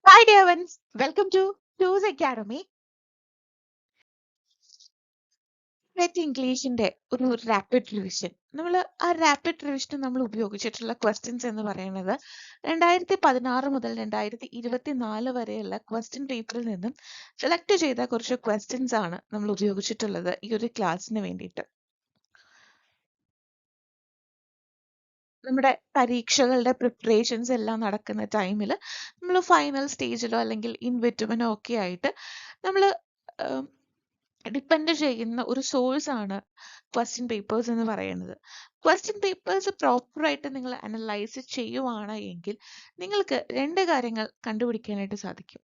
Hi dear ones, welcome to Choose Academy. NET ഇംഗ്ലീഷിന്റെ ഒരു rapid revision. ആ rapid revision നമ്മൾ ഉപയോഗിച്ചിട്ടുള്ള ക്വസ്റ്റ്യൻസ് എന്ന് പറയുന്നത് 2016 മുതൽ 2024 വരെയുള്ള ക്വസ്റ്റ്യൻ പേപ്പറിൽ നിന്നും സെലക്ട് ചെയ്ത കുറച്ച് ക്വസ്റ്റ്യൻസ് ആണ് നമ്മൾ ഉപയോഗിച്ചിട്ടുള്ളത് ഈ ഒരു ക്ലാസ്സിന് വേണ്ടിയിട്ട്. നമ്മുടെ പരീക്ഷകളുടെ പ്രിപ്പറേഷൻസ് എല്ലാം നടക്കുന്ന ടൈമിൽ നമ്മൾ ഫൈനൽ സ്റ്റേജിലോ അല്ലെങ്കിൽ ഇൻ ബിറ്റ്വീനോ ഒക്കെ ആയിട്ട് നമ്മൾ ഡിപ്പെൻഡ് ചെയ്യുന്ന ഒരു സോഴ്സ് ആണ് ക്വസ്റ്റ്യൻ പേപ്പേഴ്സ് എന്ന് പറയുന്നത്. ക്വസ്റ്റ്യൻ പേപ്പേഴ്സ് പ്രോപ്പറായിട്ട് നിങ്ങൾ അനലൈസ് ചെയ്യുവാണ് എങ്കിൽ നിങ്ങൾക്ക് രണ്ട് കാര്യങ്ങൾ കണ്ടുപിടിക്കാനായിട്ട് സാധിക്കും.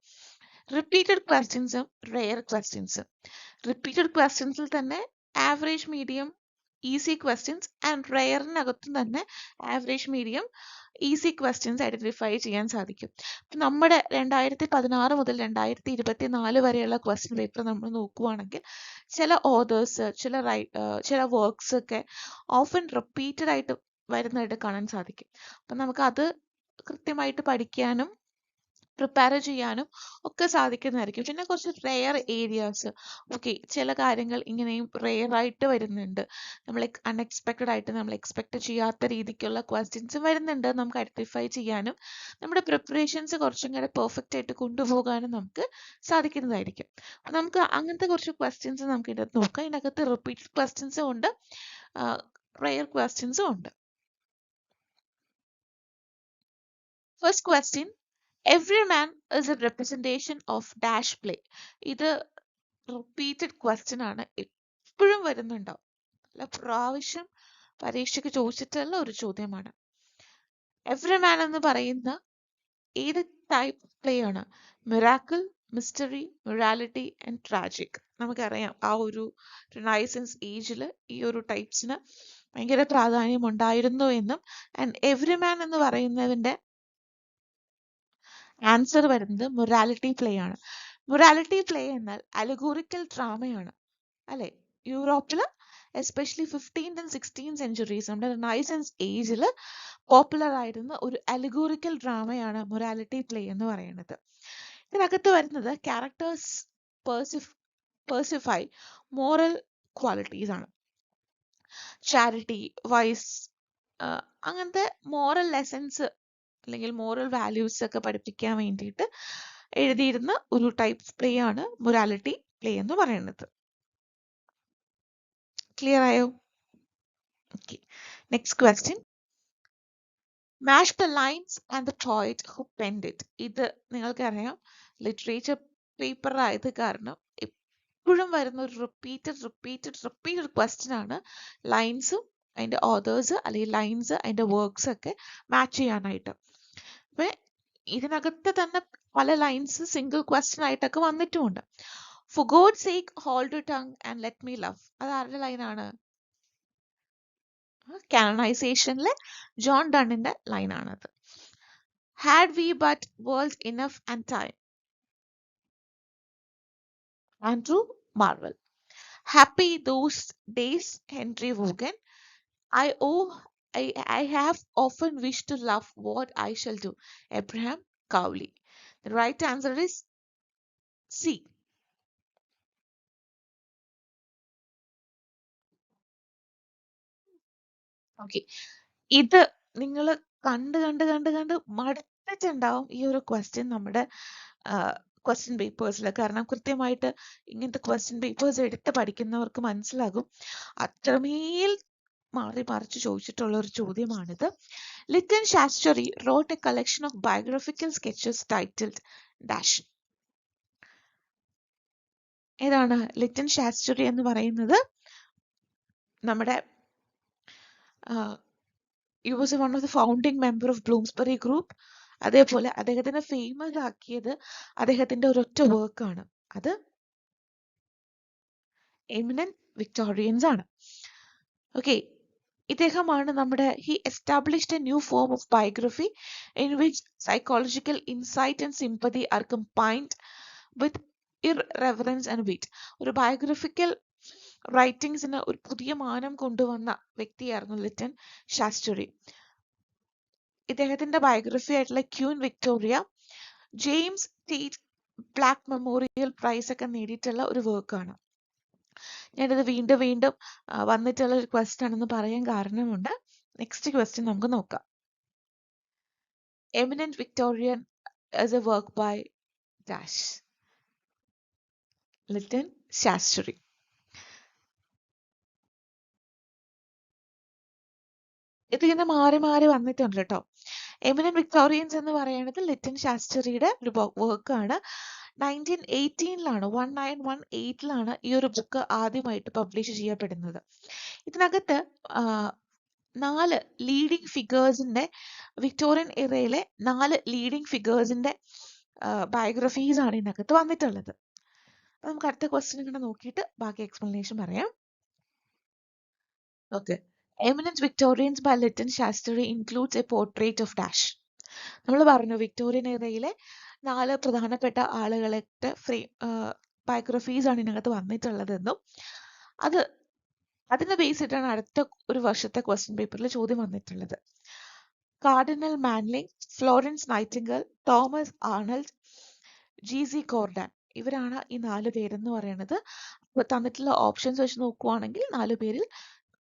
റിപ്പീറ്റഡ് ക്വസ്റ്റ്യൻസും റെയർ ക്വസ്റ്റ്യൻസും. റിപ്പീറ്റഡ് ക്വസ്റ്റ്യൻസിൽ തന്നെ average, medium, easy questions and റെയറിനകത്തും തന്നെ average, medium, easy questions identify ചെയ്യാൻ സാധിക്കും. നമ്മുടെ 2016 മുതൽ 2024 വരെയുള്ള ക്വസ്റ്റ്യൻ പേപ്പർ നമ്മൾ നോക്കുവാണെങ്കിൽ ചില ഓതേഴ്സ്, ചില വർക്ക്സ് ഒക്കെ ഓഫൻ റിപ്പീറ്റഡ് ആയിട്ട് വരുന്നതായിട്ട് കാണാൻ സാധിക്കും. അപ്പം നമുക്ക് അത് കൃത്യമായിട്ട് പഠിക്കാനും പ്രിപ്പയർ ചെയ്യാനും ഒക്കെ സാധിക്കുന്നതായിരിക്കും. പിന്നെ കുറച്ച് റെയർ ഏരിയാസ്, ഓക്കെ, ചില കാര്യങ്ങൾ ഇങ്ങനെയും റെയർ ആയിട്ട് വരുന്നുണ്ട്, നമ്മൾ അൺഎക്സ്പെക്റ്റഡ് ആയിട്ട് നമ്മൾ എക്സ്പെക്ട് ചെയ്യാത്ത രീതിക്കുള്ള ക്വസ്റ്റ്യൻസും വരുന്നുണ്ട്. നമുക്ക് ഐഡന്റിഫൈ ചെയ്യാനും നമ്മുടെ പ്രിപ്പറേഷൻസ് കുറച്ചും കൂടെ പെർഫെക്റ്റ് ആയിട്ട് കൊണ്ടുപോകാനും നമുക്ക് സാധിക്കുന്നതായിരിക്കും. നമുക്ക് അങ്ങനത്തെ കുറച്ച് ക്വസ്റ്റ്യൻസ് നമുക്ക് ഇതിനകത്ത് നോക്കാം. ഇതിനകത്ത് റിപ്പീറ്റഡ് ക്വസ്റ്റ്യൻസും ഉണ്ട്, റെയർ ക്വസ്റ്റ്യൻസും ഉണ്ട്. First question, every man is A representation of dash play. ഇത് റിപ്പീറ്റഡ് ക്വസ്റ്റ്യൻ ആണ്, എപ്പോഴും വരുന്നുണ്ടാവും, പല പ്രാവശ്യം പരീക്ഷയ്ക്ക് ചോദിച്ചിട്ടുള്ള ഒരു ചോദ്യമാണ്. എവ്രി മാൻ എന്ന് പറയുന്ന ഏത് ടൈപ്പ് പ്ലേ ആണ്? Miracle, mystery, morality and tragic. നമുക്കറിയാം ആ ഒരു റിനൈസൻസ് ഏജിൽ ഈ ഒരു ടൈപ്സിന് ഭയങ്കര പ്രാധാന്യം ഉണ്ടായിരുന്നു എന്നും. ആൻഡ് എവ്രി മാൻ എന്ന് പറയുന്നതിന്റെ ആൻസർ വരുന്നത് മൊറാലിറ്റി പ്ലേ ആണ്. മൊറാലിറ്റി പ്ലേ എന്നാൽ അലഗോറിക്കൽ ഡ്രാമയാണ്, അല്ലെ? യൂറോപ്പിൽ especially 15th and 16th centuries, നമ്മുടെ റിനൈസൻസ് ഏജിൽ പോപ്പുലർ ആയിരുന്ന ഒരു അലഗോറിക്കൽ ഡ്രാമയാണ് മൊറാലിറ്റി പ്ലേ എന്ന് പറയുന്നത്. ഇതിനകത്ത് വരുന്നത് ക്യാരക്ടേഴ്സ് പേഴ്സിഫൈ മോറൽ ക്വാളിറ്റീസ് ആണ്. ചാരിറ്റി, വൈസ്, അങ്ങനത്തെ മോറൽ ലെസൺസ് അല്ലെങ്കിൽ മോറൽ വാല്യൂസ് ഒക്കെ പഠിപ്പിക്കാൻ വേണ്ടിയിട്ട് എഴുതിയിരുന്ന ഒരു ടൈപ്പ് പ്ലേ ആണ് മൊറാലിറ്റി പ്ലേ എന്ന് പറയുന്നത്. ക്ലിയർ ആയോ? Okay, next question, match the lines and the poet who പെൻഡ് it. ഇത് നിങ്ങൾക്കറിയാം, ലിറ്ററേച്ചർ പേപ്പർ ആയത് കാരണം എപ്പോഴും വരുന്ന ഒരു റിപ്പീറ്റഡ് ക്വസ്റ്റ്യൻ ആണ് ലൈൻസും അതിന്റെ ഓതേഴ്സ് അല്ലെങ്കിൽ ലൈൻസ് അതിന്റെ വർക്ക്സ് ഒക്കെ മാച്ച് ചെയ്യാനായിട്ട്. അപ്പൊ ഇതിനകത്ത് തന്നെ പല ലൈൻസ് സിംഗിൾ ക്വസ്റ്റ്യൻ ആയിട്ടൊക്കെ വന്നിട്ടുമുണ്ട്. For God's sake, hold your tongue and let me love. അത് ആരുടെ ലൈനാണ്? കാനണൈസേഷനിലെ ജോൺ ഡണ്ണിന്റെ ലൈനാണത്. Had we but world enough and time. Andrew Marvell. Happy those days, Henry Vaughan. I have often wished to love what I shall do, Abraham Cowley. The right answer is C. Okay, ഇത് നിങ്ങൾ കണ്ട് കണ്ട് കണ്ട് കണ്ട് മടുത്തിട്ടുണ്ടാവും ഈ ഒരു question നമ്മുടെ question പേപ്പേഴ്സിൽ. കാരണം കൃത്യമായിട്ട് ഇങ്ങനത്തെ ക്വസ്റ്റ്യൻ പേപ്പേഴ്സ് എടുത്ത് പഠിക്കുന്നവർക്ക് മനസ്സിലാകും അത്രമേൽ മാറി മറിച്ച് ചോദിച്ചിട്ടുള്ള ഒരു ചോദ്യമാണിത്. Lytton Strachey wrote a collection of biographical sketches titled dash. ഏതാണ് ലിറ്റൻ ശാസ്ത്രി എന്ന് പറയുന്നത്? നമ്മുടെ he was one of the founding member of Bloomsbury Group. അതേപോലെ അദ്ദേഹത്തിനെ ഫേമസ് ആക്കിയത് അദ്ദേഹത്തിന്റെ ഒരൊറ്റ വർക്കാണ്, അത് എമിനന്റ് വിക്ടോറിയൻസ് ആണ്. ഓക്കെ, ഇദ്ദേഹമാണ് നമ്മുടെ he established a new form of biography in which psychological insight and sympathy are combined with irreverence and wit. ഒരു ബയോഗ്രഫിക്കൽ റൈറ്റിംഗ്സിന് ഒരു പുതിയ മാനം കൊണ്ടുവന്ന വ്യക്തിയായിരുന്നു ലിറ്റൻ ശാസ്ത്രി. ഇദ്ദേഹത്തിന്റെ ബയോഗ്രഫി ആയിട്ടുള്ള queen Victoria James Tait Black memorial prize ഒക്കെ നേടിയിട്ടുള്ള ഒരു വർക്കാണ്. ഞാനിത് വീണ്ടും വീണ്ടും വന്നിട്ടുള്ള ഒരു ക്വസ്റ്റ്യൻ ആണെന്ന് പറയാൻ കാരണമുണ്ട്. നെക്സ്റ്റ് ക്വസ്റ്റ്യൻ നമുക്ക് നോക്കാം. Eminent Victorian is a work by dash. Lytton Shastri. ഇതിങ്ങനെ മാറി മാറി വന്നിട്ടുണ്ട് കേട്ടോ. എമിനന്റ് വിക്ടോറിയൻസ് എന്ന് പറയുന്നത് ലിറ്റൻ ശാസ്ത്രിയുടെ ഒരു വർക്കാണ്. 1918 1918 ഈ ഒരു ബുക്ക് ആദ്യമായിട്ട് പബ്ലിഷ് ചെയ്യപ്പെടുന്നത്. ഇതിനകത്ത് 4 ലീഡിംഗ് ഫിഗേഴ്സിന്റെ, വിക്ടോറിയൻ എറയിലെ 4 ലീഡിംഗ് ഫിഗേഴ്സിന്റെ ബയോഗ്രഫീസ് ആണ് ഇതിനകത്ത് വന്നിട്ടുള്ളത്. അപ്പൊ നമുക്ക് അടുത്ത ക്വസ്റ്റ്യൻ ഇങ്ങനെ നോക്കിയിട്ട് ബാക്കി എക്സ്പ്ലനേഷൻ പറയാം. Okay. Eminent Victorians by Lytton Strachey includes a portrait of dash. നമ്മൾ പറഞ്ഞു വിക്ടോറിയൻ എറയിലെ 4 പ്രധാനപ്പെട്ട ആളുകളെ ബയോഗ്രഫീസ് ആണ് ഇതിനകത്ത് വന്നിട്ടുള്ളതെന്നും അതിനെ ബേസ് ചെയ്തിട്ടാണ് അടുത്ത ഒരു വർഷത്തെ ക്വസ്റ്റ്യൻ പേപ്പറിൽ ചോദ്യം വന്നിട്ടുള്ളത്. Cardinal Manning, Florence Nightingale, Thomas Arnold, G C. Gordon, ഇവരാണ് ഈ 4 പേരെന്ന് പറയുന്നത്. അപ്പോൾ തന്നിട്ടുള്ള ഓപ്ഷൻസ് വെച്ച് നോക്കുവാണെങ്കിൽ 4 പേരിൽ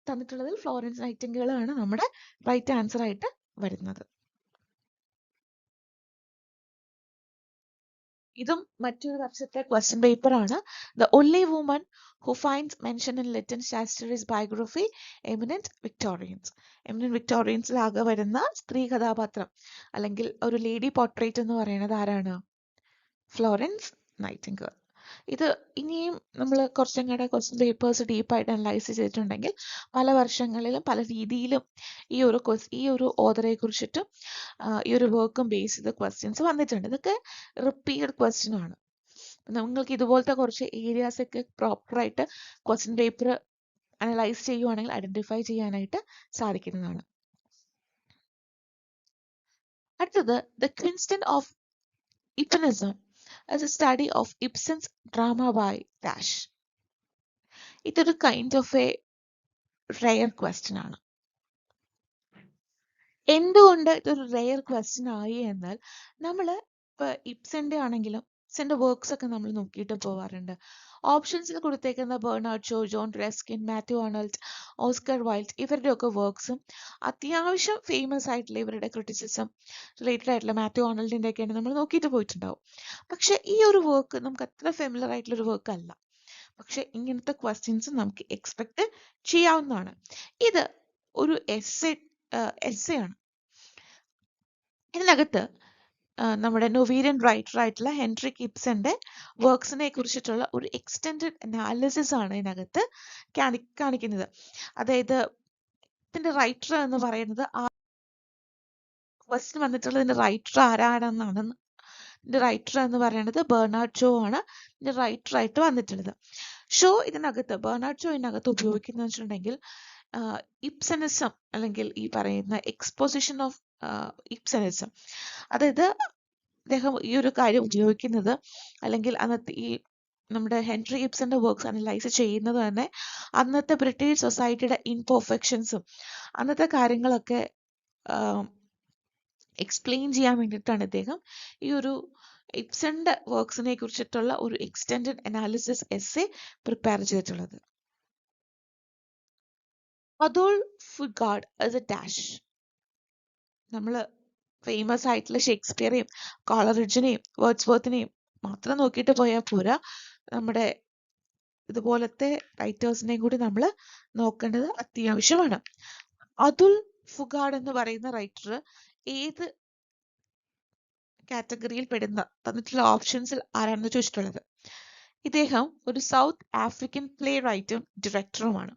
തന്നിട്ടുള്ളതിൽ ഫ്ലോറൻസ് നൈറ്റിംഗേൽ ആണ് നമ്മുടെ റൈറ്റ് ആൻസർ ആയിട്ട് വരുന്നത്. ഇതും മറ്റൊരു വർഷത്തെ ക്വസ്റ്റ്യൻ പേപ്പർ ആണ്. The only woman who finds mention in Lytton Strachey's biography eminent Victorians. Eminent വിക്ടോറിയൻസിലാകെ വരുന്ന സ്ത്രീ കഥാപാത്രം അല്ലെങ്കിൽ ഒരു ലേഡി പോർട്രേറ്റ് എന്ന് പറയുന്നത് ആരാണ്? Florence Nightingale. ഇത് ഇനിയും നമ്മൾ കുറച്ചും കൂടെ ക്വസ്റ്റ്യൻ പേപ്പേഴ്സ് ഡീപ്പായിട്ട് അനലൈസ് ചെയ്തിട്ടുണ്ടെങ്കിൽ പല വർഷങ്ങളിലും പല രീതിയിലും ഈ ഒരു ഓതറെ കുറിച്ചിട്ടും ഈ ഒരു വർക്കും ബേസ് ചെയ്ത ക്വസ്റ്റ്യൻസ് വന്നിട്ടുണ്ട്. ഇതൊക്കെ റിപ്പീറ്റഡ് ക്വസ്റ്റ്യൻ ആണ്. നിങ്ങൾക്ക് ഇതുപോലത്തെ കുറച്ച് ഏരിയാസ് ഒക്കെ പ്രോപ്പറായിട്ട് ക്വസ്റ്റ്യൻ പേപ്പർ അനലൈസ് ചെയ്യുവാണെങ്കിൽ ഐഡന്റിഫൈ ചെയ്യാനായിട്ട് സാധിക്കുന്നതാണ്. അടുത്തത് the quintessence of Ibsenism as a study of Ibsen's drama by dash. ഇതൊരു kind of a rare question ആണ്. എന്തുകൊണ്ട് ഇതൊരു റെയർ ക്വസ്റ്റ്യൻ ആയി എന്നാൽ നമ്മൾ ഇപ്പൊ ഇബ്സന്റെ ആണെങ്കിലും ഇബ്സന്റെ വർക്ക്സ് ഒക്കെ നമ്മൾ നോക്കിയിട്ട് പോവാറുണ്ട്. ഓപ്ഷൻസിൽ കൊടുത്തേക്കുന്ന Bernard Shaw, John Ruskin, Matthew Arnold, Oscar Wilde ഇവരുടെയൊക്കെ വർക്ക്സും അത്യാവശ്യം ഫേമസ് ആയിട്ടുള്ള ഇവരുടെ ക്രിറ്റിസിസം റിലേറ്റഡ് ആയിട്ടുള്ള മാത്യു ആർണൽഡിന്റെ ഒക്കെയാണ് നമ്മൾ നോക്കിയിട്ട് പോയിട്ടുണ്ടാവും. പക്ഷെ ഈ ഒരു വർക്ക് നമുക്ക് അത്ര ഫെമിലർ ആയിട്ടുള്ള ഒരു വർക്ക് അല്ല. പക്ഷെ ഇങ്ങനത്തെ ക്വസ്റ്റ്യൻസ് നമുക്ക് എക്സ്പെക്ട് ചെയ്യാവുന്നതാണ്. ഇത് ഒരു എസ്സേ ആണ്. ഇതിനകത്ത് നമ്മുടെ നൊവീരിയൻ റൈറ്റർ ആയിട്ടുള്ള ഹെൻറിക് ഇബ്സന്റെ വർക്ക്സിനെ കുറിച്ചിട്ടുള്ള ഒരു എക്സ്റ്റെൻഡഡ് അനാലിസിസ് ആണ് ഇതിനകത്ത് കാണിക്കുന്നത്. അതായത് ഇതിന്റെ റൈറ്റർ എന്ന് പറയുന്നത് ക്വസ്റ്റ്യൻ വന്നിട്ടുള്ള ഇതിന്റെ റൈറ്റർ ആരാണെന്നാണ്. ഇതിന്റെ റൈറ്റർ എന്ന് പറയുന്നത് ബെർണാഡ് ഷോ ആണ് ഇതിന്റെ റൈറ്റർ ആയിട്ട് വന്നിട്ടുള്ളത്. ബെർണാഡ് ഷോ ഇതിനകത്ത് ഉപയോഗിക്കുന്നത് വെച്ചിട്ടുണ്ടെങ്കിൽ ഇബ്സനിസം അല്ലെങ്കിൽ ഈ പറയുന്ന എക്സ്പോസിഷൻ ഓഫ് ഇബ്സനിസം, അതായത് അദ്ദേഹം ഈ ഒരു കാര്യം ഉപയോഗിക്കുന്നത് അല്ലെങ്കിൽ അന്നത്തെ ഈ നമ്മുടെ ഹെൻറി ഇബ്സന്റെ വർക്ക്സ് അനലൈസ് ചെയ്യുന്നത് തന്നെ അന്നത്തെ ബ്രിട്ടീഷ് സൊസൈറ്റിയുടെ ഇൻപെർഫെക്ഷൻസും അന്നത്തെ കാര്യങ്ങളൊക്കെ എക്സ്പ്ലെയിൻ ചെയ്യാൻ വേണ്ടിയിട്ടാണ് ഇദ്ദേഹം ഈ ഒരു ഇബ്സന്റെ വർക്ക്സിനെ കുറിച്ചിട്ടുള്ള ഒരു എക്സ്റ്റെൻഡഡ് അനാലിസിസ് എസ്സേ പ്രിപ്പയർ ചെയ്തിട്ടുള്ളത്. Adolf Fugard as a dash. നമ്മൾ ഫേമസ് ആയിട്ടുള്ള ഷേക്സ്പിയറെയും കോളറിഡ്ജിനെയും വേർഡ്സ്വർത്തിനെയും മാത്രം നോക്കിയിട്ട് പോയാൽ പോരാ, നമ്മുടെ ഇതുപോലത്തെ റൈറ്റേഴ്സിനെയും കൂടി നമ്മൾ നോക്കേണ്ടത് അത്യാവശ്യമാണ്. അതുൽ ഫുഗാർഡ് എന്ന് പറയുന്ന റൈറ്റർ ഏത് കാറ്റഗറിയിൽ പെടുന്ന തന്നിട്ടുള്ള ഓപ്ഷൻസിൽ ആരാണെന്ന് ചോദിച്ചിട്ടുള്ളത്. ഇദ്ദേഹം ഒരു സൗത്ത് ആഫ്രിക്കൻ പ്ലേ റൈറ്ററും ഡയറക്ടറുമാണ്.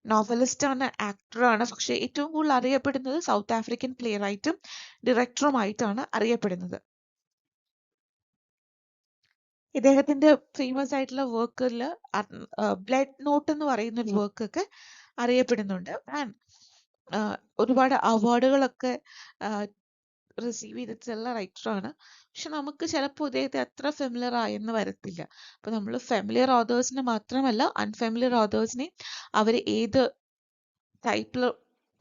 നോവലിസ്റ്റ് ആണ്, ആക്ടറാണ്. പക്ഷെ ഏറ്റവും കൂടുതൽ അറിയപ്പെടുന്നത് സൗത്ത് ആഫ്രിക്കൻ പ്ലേ റൈറ്റും ഡയറക്ടറുമായിട്ടാണ് അറിയപ്പെടുന്നത്. ഇദ്ദേഹത്തിന്റെ ഫേമസ് ആയിട്ടുള്ള വർക്കിൽ ബ്ലഡ് നോട്ട് എന്ന് പറയുന്ന ഒരു വർക്ക് ഒക്കെ അറിയപ്പെടുന്നുണ്ട്. ആൻഡ് ഒരുപാട് അവാർഡുകളൊക്കെ റിസീവ് ചെയ്തിട്ടുള്ള റൈറ്ററാണ്. പക്ഷെ നമുക്ക് ചിലപ്പോൾ ഇദ്ദേഹത്തെ അത്ര ഫെമിലിയർ ആയെന്ന് വരത്തില്ല. അപ്പൊ നമ്മൾ ഫെമിലിയർ ഓതേഴ്സിനെ മാത്രമല്ല അൺഫെമിലിയർ ഓതേഴ്സിനെയും അവർ ഏത്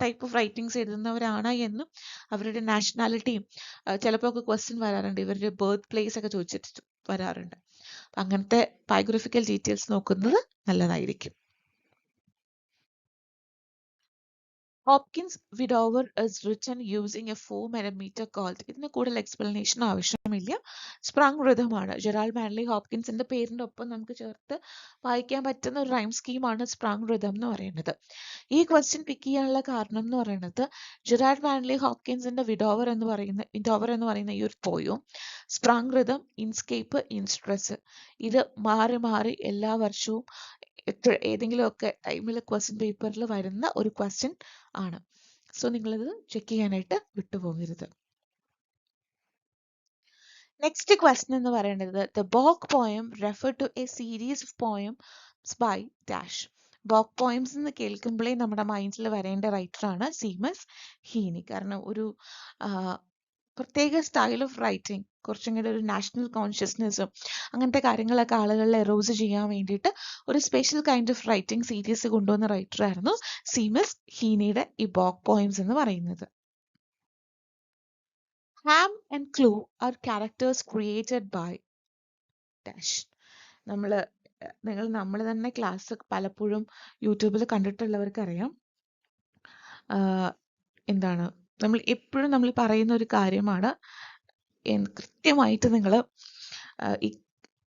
ടൈപ്പ് ഓഫ് റൈറ്റിങ്സ് എഴുതുന്നവരാണ് എന്നും അവരുടെ നാഷണാലിറ്റിയും ചിലപ്പോൾ ഒക്കെ ക്വസ്റ്റ്യൻ വരാറുണ്ട്, ഇവരുടെ ബർത്ത് പ്ലേസ് ഒക്കെ ചോദിച്ചിട്ട് വരാറുണ്ട്. അങ്ങനത്തെ ബയോഗ്രഫിക്കൽ ഡീറ്റെയിൽസ് നോക്കുന്നത് നല്ലതായിരിക്കും. Hopkins widower is written using a 4mm called. ഇതിന് കൂടുതൽ എക്സ്പ്ലനേഷൻ ആവശ്യമില്ല. സ്പ്രങ് റിഥമാണ്. ജെറാൾഡ് മാൻലി ഹോപ്കിൻസിന്റെ പേരിന്റെ ഒപ്പം നമുക്ക് ചേർത്ത് വായിക്കാൻ പറ്റുന്ന ഒരു റൈം സ്കീമാണ് സ്പ്രങ് റിഥം എന്ന് പറയുന്നത്. ഈ ക്വസ്റ്റ്യൻ പിക്ക് ചെയ്യാനുള്ള കാരണം എന്ന് പറയുന്നത് ജെറാൾഡ് മാൻലി ഹോപ്കിൻസിന്റെ വിഡോവർ എന്ന് പറയുന്ന ഈ ഒരു പോയും സ്പ്രങ് റിഥം, ഇൻസ്കേപ്പ്, ഇൻസ്ട്രെസ് ഇത് മാറി മാറി എല്ലാ വർഷവും ഏതെങ്കിലുമൊക്കെ ടൈമിൽ ക്വസ്റ്റ്യൻ പേപ്പറിൽ വരുന്ന ഒരു ക്വസ്റ്റ്യൻ ആണ്. സോ നിങ്ങളിത് ചെക്ക് ചെയ്യാനായിട്ട് വിട്ടുപോകരുത്. നെക്സ്റ്റ് ക്വസ്റ്റ്യൻ എന്ന് പറയുന്നത് the book poem refer to a series of poems by dash. Book poems എന്ന് കേൾക്കുമ്പോഴേ നമ്മുടെ മൈൻഡിൽ വരേണ്ട റൈറ്ററാണ് സീമസ് ഹീനി. കാരണം ഒരു പ്രത്യേക സ്റ്റൈൽ ഓഫ് റൈറ്റിംഗ്, കുറച്ചും കൂടെ ഒരു നാഷണൽ കോൺഷ്യസ്നെസ്സും അങ്ങനത്തെ കാര്യങ്ങളൊക്കെ ആളുകളിൽ എറോസ് ചെയ്യാൻ വേണ്ടിയിട്ട് ഒരു special kind of writing series കൊണ്ടുവന്ന റൈറ്ററായിരുന്നു സീമസ് ഹീനിയുടെ ഈ ബോക്ക് പോയംസ് എന്ന് പറയുന്നത്. Hamm and Clov are characters created by dash. നമ്മൾ തന്നെ ക്ലാസ് പലപ്പോഴും യൂട്യൂബിൽ കണ്ടിട്ടുള്ളവർക്ക് അറിയാം. എന്താണ് നമ്മൾ പറയുന്ന ഒരു കാര്യമാണ്, കൃത്യമായിട്ട് നിങ്ങൾ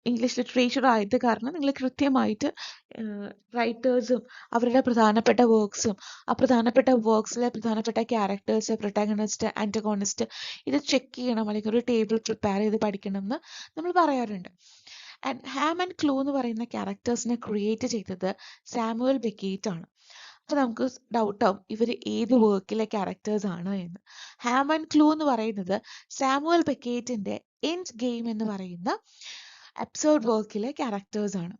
ഇംഗ്ലീഷ് ലിറ്ററേച്ചർ ആയത് കാരണം നിങ്ങൾ കൃത്യമായിട്ട് റൈറ്റേഴ്സും അവരുടെ പ്രധാനപ്പെട്ട വർക്ക്സും ആ പ്രധാനപ്പെട്ട വർക്ക്സിലെ പ്രധാനപ്പെട്ട ക്യാരക്ടേഴ്സ്, പ്രൊട്ടാഗണിസ്റ്റ്, ആന്റഗോണിസ്റ്റ് ഇത് ചെക്ക് ചെയ്യണം, അല്ലെങ്കിൽ ഒരു ടേബിൾ പ്രിപ്പയർ ചെയ്ത് പഠിക്കണം എന്ന് നമ്മൾ പറയാറുണ്ട്. ആൻഡ് ഹാം ആൻഡ് ക്ലൂ എന്ന് പറയുന്ന ക്യാരക്ടേഴ്സിനെ ക്രിയേറ്റ് ചെയ്തത് സാമുവൽ ബെക്കേറ്റ് ആണ്. അപ്പോൾ നമുക്ക് ഡൗട്ടാവും ഇവർ ഏത് വർക്കിലെ ക്യാരക്ടേഴ്സ് ആണ് എന്ന്. ഹാം ആൻഡ് ക്ലൂ എന്ന് പറയുന്നത് സാമുവൽ ബെക്കേറ്റിന്റെ എൻഡ് ഗെയിം എന്ന് പറയുന്ന അബ്സേർഡ് വർക്കിലെ ക്യാരക്ടേഴ്സ് ആണ്.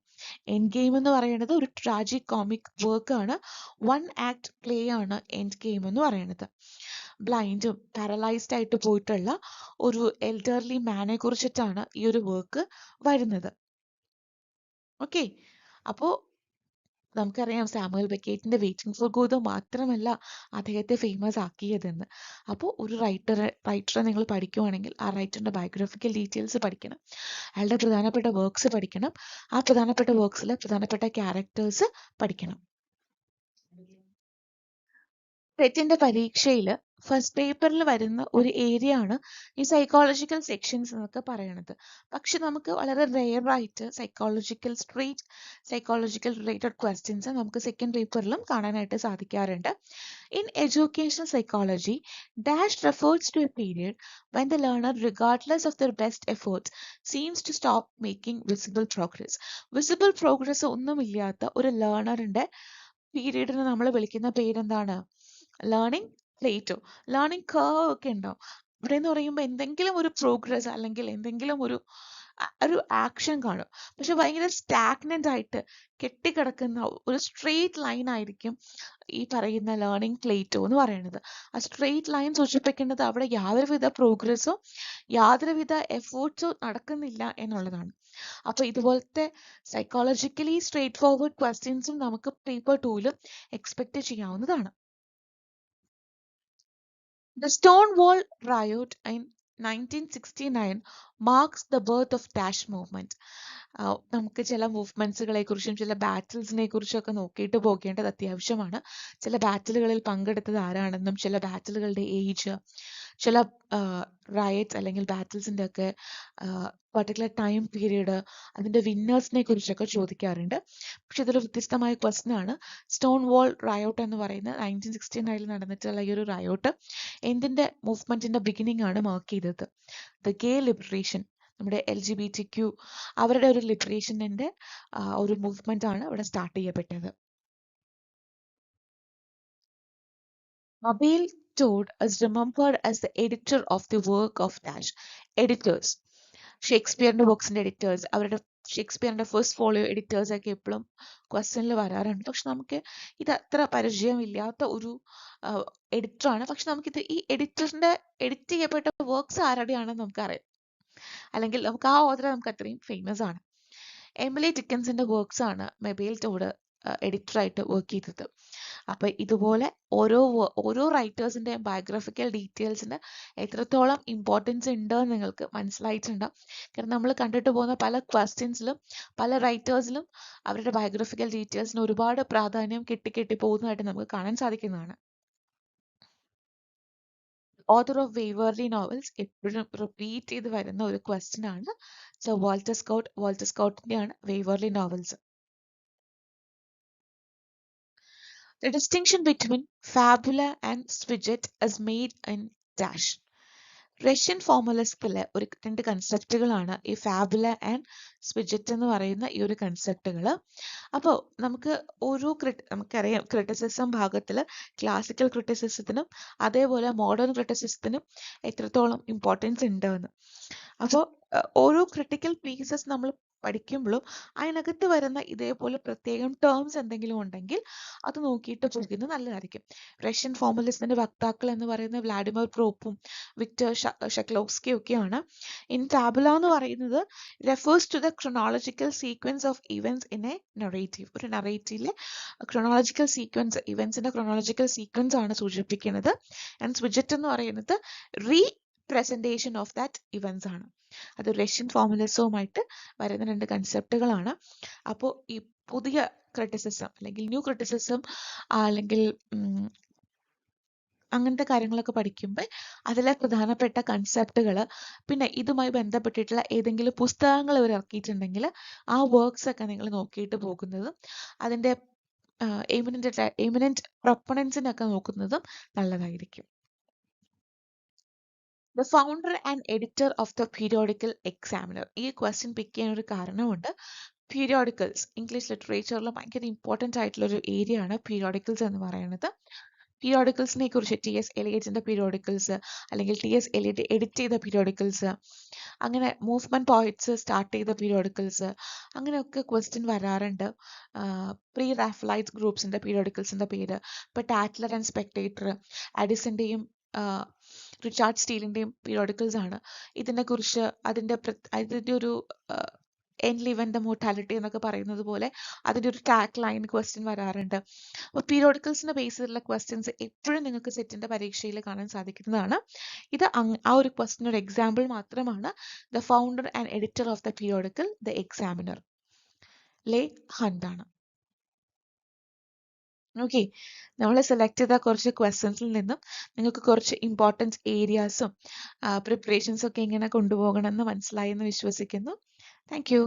എൻഡ് ഗെയിം എന്ന് പറയുന്നത് ഒരു ട്രാജിക് കോമിക് വർക്കാണ്, 1 ആക്ട് പ്ലേ ആണ് എൻഡ് ഗെയിം എന്ന് പറയുന്നത്. ബ്ലൈൻഡും പാരലൈസ്ഡ് ആയിട്ട് പോയിട്ടുള്ള ഒരു എൽഡർലി മാനെ കുറിച്ചിട്ടാണ് ഈ ഒരു വർക്ക് വരുന്നത്. ഓക്കെ, അപ്പോൾ നമുക്കറിയാം സാമുവൽ ബെക്കേറ്റിന്റെ വെയിറ്റിംഗ് ഫോർ ഗോദോ മാത്രമല്ല അദ്ദേഹത്തെ ഫേമസ് ആക്കിയതെന്ന്. അപ്പോൾ ഒരു റൈറ്ററെ നിങ്ങൾ പഠിക്കുവാണെങ്കിൽ ആ റൈറ്ററിന്റെ ബയോഗ്രഫിക്കൽ ഡീറ്റെയിൽസ് പഠിക്കണം, അയാളുടെ പ്രധാനപ്പെട്ട വർക്ക്സ് പഠിക്കണം, ആ പ്രധാനപ്പെട്ട വർക്ക്സിലെ പ്രധാനപ്പെട്ട ക്യാരക്ടേഴ്സ് പഠിക്കണം. സെറ്റിന്റെ പരീക്ഷയിൽ ഫസ്റ്റ് പേപ്പറിൽ വരുന്ന ഒരു ഏരിയ ആണ് ഈ സൈക്കോളജിക്കൽ സെക്ഷൻസ് എന്നൊക്കെ പറയണത്. പക്ഷെ നമുക്ക് വളരെ റെയർ ആയിട്ട് സൈക്കോളജിക്കൽ റിലേറ്റഡ് ക്വസ്റ്റ്യൻസ് നമുക്ക് സെക്കൻഡ് പേപ്പറിലും കാണാനായിട്ട് സാധിക്കാറുണ്ട്. In educational psychology, dash refers to a period when the learner, regardless of their best efforts, seems to stop making visible progress. Visible progress ഒന്നുമില്ലാത്ത ഒരു ലേണറിന്റെ പീരീഡിനെ നമ്മൾ വിളിക്കുന്ന പേരെന്താണ്? ലേണിംഗ് പ്ലേറ്റോ, ലേണിംഗ് കർവ് ഒക്കെ ഉണ്ടാവും. ഇവിടെ എന്ന് പറയുമ്പോൾ എന്തെങ്കിലും ഒരു പ്രോഗ്രസ് അല്ലെങ്കിൽ എന്തെങ്കിലും ഒരു ആക്ഷൻ കാണും, പക്ഷെ ഭയങ്കര സ്റ്റാഗ്നന്റ് ആയിട്ട് കെട്ടിക്കിടക്കുന്ന ഒരു സ്ട്രെയിറ്റ് ലൈൻ ആയിരിക്കും ഈ പറയുന്ന ലേണിംഗ് പ്ലേറ്റോ എന്ന് പറയുന്നത്. ആ സ്ട്രെയിറ്റ് ലൈൻ സൂചിപ്പിക്കുന്നത് അവിടെ യാതൊരുവിധ പ്രോഗ്രസ്സോ യാതൊരുവിധ എഫേർട്സോ നടക്കുന്നില്ല എന്നുള്ളതാണ്. അപ്പൊ ഇതുപോലത്തെ സൈക്കോളജിക്കലി സ്ട്രെയിറ്റ് ഫോർവേഡ് ക്വസ്റ്റ്യൻസും നമുക്ക് പേപ്പർ 2-ലും എക്സ്പെക്ട് ചെയ്യാവുന്നതാണ്. The Stonewall Riot in 1969 marks the birth of Dash movement. നമുക്ക് ചില മൂവ്മെന്റ്സുകളെ കുറിച്ചും ചില ബാറ്റിൽസിനെ കുറിച്ചും ഒക്കെ നോക്കിയിട്ട് പോകേണ്ടത് അത്യാവശ്യമാണ്. ചില ബാറ്റിലുകളിൽ പങ്കെടുത്തത് ആരാണെന്നും ചില ബാറ്റിലുകളുടെ ഏജ്, ചില റയറ്റ്സ് അല്ലെങ്കിൽ ബാറ്റിൽസിന്റെ ഒക്കെ പർട്ടിക്കുലർ ടൈം പീരീഡ്, അതിന്റെ വിന്നേഴ്സിനെ കുറിച്ചൊക്കെ ചോദിക്കാറുണ്ട്. പക്ഷെ ഇതൊരു വ്യത്യസ്തമായ ക്വസ്റ്റ്യൻ ആണ്. സ്റ്റോൺ വാൾ റയോട്ട് എന്ന് പറയുന്ന 1969 നടന്നിട്ടുള്ള ഈ ഒരു റയോട്ട് എന്തിന്റെ മൂവ്മെന്റിന്റെ ബിഗിനിങ് ആണ് മാർക്ക് ചെയ്തത്? ദ ഗേ ലിബറേഷൻ, നമ്മുടെ LGBTQ അവരുടെ ഒരു ലിബറേഷനിന്റെ ഒരു മൂവ്മെന്റ് ആണ് ഇവിടെ സ്റ്റാർട്ട് ചെയ്യപ്പെട്ടത്. Mabel Todd is remembered as the editor of the work of Dash. Editors, ഷേക്സ്പിയറിന്റെ ബുക്സിന്റെ എഡിറ്റേഴ്സ്, അവരുടെ ഷേക്സ്പിയറിന്റെ ഫസ്റ്റ് ഫോളിയോ എഡിറ്റേഴ്സ് ഒക്കെ എപ്പോഴും ക്വസ്റ്റ്യനിൽ വരാറുണ്ട്. പക്ഷെ നമുക്ക് ഇത് അത്ര പരിചയമില്ലാത്ത ഒരു എഡിറ്ററാണ്. പക്ഷെ നമുക്കിത് ഈ എഡിറ്ററിന്റെ എഡിറ്റ് ചെയ്യപ്പെട്ട വർക്ക്സ് ആരുടെയാണെന്ന് നമുക്കറിയാം, അല്ലെങ്കിൽ നമുക്ക് ആ ഓഥറെ നമുക്ക് അത്രയും ഫേമസ് ആണ്. എമിലി ഡിക്കൻസിന്റെ വർക്ക്സ് ആണ് മെബേൽ ടോഡ് എഡിറ്ററായിട്ട് വർക്ക് ചെയ്തത്. അപ്പോൾ ഇതുപോലെ ഓരോ റൈറ്റേഴ്സിൻ്റെയും ബയോഗ്രഫിക്കൽ ഡീറ്റെയിൽസിന് എത്രത്തോളം ഇമ്പോർട്ടൻസ് ഉണ്ട് എന്ന് നിങ്ങൾക്ക് മനസ്സിലായിട്ടുണ്ടാവും. കാരണം നമ്മൾ കണ്ടിട്ട് പോകുന്ന പല ക്വസ്റ്റ്യൻസിലും പല റൈറ്റേഴ്സിലും അവരുടെ ബയോഗ്രഫിക്കൽ ഡീറ്റെയിൽസിന് ഒരുപാട് പ്രാധാന്യം കിട്ടി പോകുന്നതായിട്ട് നമുക്ക് കാണാൻ സാധിക്കുന്നതാണ്. ഓഥർ ഓഫ് വേവർലി നോവൽസ് എപ്പോഴും റിപ്പീറ്റ് ചെയ്ത് വരുന്ന ഒരു ക്വസ്റ്റ്യൻ ആണ്. സോ വാൾട്ടർ സ്കൗട്ടിൻ്റെയാണ് Waverley novels. The distinction between fabula and sujet is made in dash. Russian ഫോർമുലിസ്റ്റിലെ രണ്ട് കൺസെപ്റ്റുകളാണ് ഈ ഫാബുല ആൻഡ് സ്വിജറ്റ് എന്ന് പറയുന്ന ഈ ഒരു കൺസെപ്റ്റുകൾ. അപ്പോൾ നമുക്കറിയാം ക്രിറ്റിസിസം ഭാഗത്തിൽ ക്ലാസിക്കൽ ക്രിറ്റിസിസത്തിനും അതേപോലെ മോഡേൺ ക്രിറ്റിസിസത്തിനും എത്രത്തോളം ഇമ്പോർട്ടൻസ് ഉണ്ടെന്ന്. അപ്പോൾ ഓരോ ക്രിട്ടിക്കൽ പീസസ് നമ്മൾ പഠിക്കുമ്പോഴും അതിനകത്ത് വരുന്ന ഇതേപോലെ പ്രത്യേകം ടേംസ് എന്തെങ്കിലും ഉണ്ടെങ്കിൽ അത് നോക്കിയിട്ട് പോകുന്നത് നല്ലതായിരിക്കും. റഷ്യൻ ഫോർമുലിസത്തിന്റെ വക്താക്കൾ എന്ന് പറയുന്ന വ്ളാഡിമിർ പ്രോപ്പും വിക്ടർ ഷക്ലോവ്സ്കിയും ഒക്കെയാണ്. ഇൻ ടാബുല എന്ന് പറയുന്നത് refers to the chronological sequence of events in a narrative. ഒരു നറേറ്റീവിലെ ക്രൊണോളജിക്കൽ സീക്വൻസ്, ഇവന്റ്സിന്റെ ക്രൊണോളജിക്കൽ സീക്വൻസ് ആണ് സൂചിപ്പിക്കുന്നത്. ആൻഡ് സ്വിജറ്റ് എന്ന് പറയുന്നത് റീപ്രസന്റേഷൻ ഓഫ് ദാറ്റ് ഇവന്റ്സ് ആണ്. അത് റഷ്യൻ ഫോർമുലിസവുമായിട്ട് വരുന്ന രണ്ട് കൺസെപ്റ്റുകളാണ്. അപ്പോൾ ഈ പുതിയ ക്രിറ്റിസിസം അല്ലെങ്കിൽ ന്യൂ ക്രിറ്റിസിസം അല്ലെങ്കിൽ അങ്ങനത്തെ കാര്യങ്ങളൊക്കെ പഠിക്കുമ്പോൾ അതിലെ പ്രധാനപ്പെട്ട കൺസെപ്റ്റുകൾ, പിന്നെ ഇതുമായി ബന്ധപ്പെട്ടിട്ടുള്ള ഏതെങ്കിലും പുസ്തകങ്ങൾ ഇവർ ഇറക്കിയിട്ടുണ്ടെങ്കിൽ ആ വർക്ക്സ് ഒക്കെ നിങ്ങൾ നോക്കിയിട്ട് പോകുന്നതും അതിൻ്റെ എമിനന്റ് പ്രൊപ്പണൻസിനൊക്കെ നോക്കുന്നതും നല്ലതായിരിക്കും. The founder and editor of the periodical examiner. ഈ ക്വസ്റ്റ്യൻ പിക്ക് ചെയ്യാൻ ഒരു കാരണമുണ്ട്. പീരിയോഡിക്കൽസ് ഇംഗ്ലീഷ് ലിറ്ററേച്ചറിൽ ഭയങ്കര ഇമ്പോർട്ടൻ്റ് ആയിട്ടുള്ള ഒരു ഏരിയ ആണ് പീരിയോഡിക്കൽസ് എന്ന് പറയുന്നത്. പീരിയോഡിക്കൽസിനെ കുറിച്ച് ടി.എസ്. എലിയറ്റിന്റെ പീരിയോഡിക്കൽസ് അല്ലെങ്കിൽ ടി.എസ്. എലിയറ്റ് എഡിറ്റ് ചെയ്ത പീരിയോഡിക്കൽസ്, അങ്ങനെ മൂവ്മെന്റ് പോയിറ്റ്സ് സ്റ്റാർട്ട് ചെയ്ത പീരിയോഡിക്കൽസ്, അങ്ങനെയൊക്കെ ക്വസ്റ്റ്യൻ വരാറുണ്ട്. പ്രീ റാഫലൈറ്റ് ഗ്രൂപ്പ്സിന്റെ പീരിയോഡിക്കൽസിന്റെ പേര്, ഇപ്പോൾ ടാറ്റ്ലർ ആൻഡ് സ്പെക്ടേറ്റർ, അഡിസന്റെയും റിച്ചാർഡ് സ്റ്റീലിന്റെയും പീരിയോഡിക്കൽസ് ആണ്. ഇതിനെക്കുറിച്ച് അതിൻ്റെ ഒരു എൻ ലിവൻ്റെ മോർട്ടാലിറ്റി എന്നൊക്കെ പറയുന്നത് പോലെ അതിൻ്റെ ഒരു ടാഗ് ലൈൻ ക്വസ്റ്റ്യൻ വരാറുണ്ട്. അപ്പോൾ പീരിയോഡിക്കൽസിന്റെ ബേസ് ചെയ്തിട്ടുള്ള ക്വസ്റ്റ്യൻസ് എപ്പോഴും നിങ്ങൾക്ക് സെറ്റിന്റെ പരീക്ഷയിൽ കാണാൻ സാധിക്കുന്നതാണ്. ഇത് ആ ഒരു ക്വസ്റ്റ്യൻ ഒരു എക്സാമ്പിൾ മാത്രമാണ്. The founder and editor of the periodical the Examiner Leigh Hunt ആണ്. ഓക്കെ, നമ്മൾ സെലക്ട് ചെയ്ത കുറച്ച് ക്വസ്റ്റ്യൻസിൽ നിന്നും നിങ്ങൾക്ക് കുറച്ച് ഇമ്പോർട്ടൻസ് ഏരിയാസും പ്രിപ്പറേഷൻസും ഒക്കെ എങ്ങനെ കൊണ്ടുപോകണം എന്ന് മനസ്സിലായി എന്ന് വിശ്വസിക്കുന്നു. Thank you.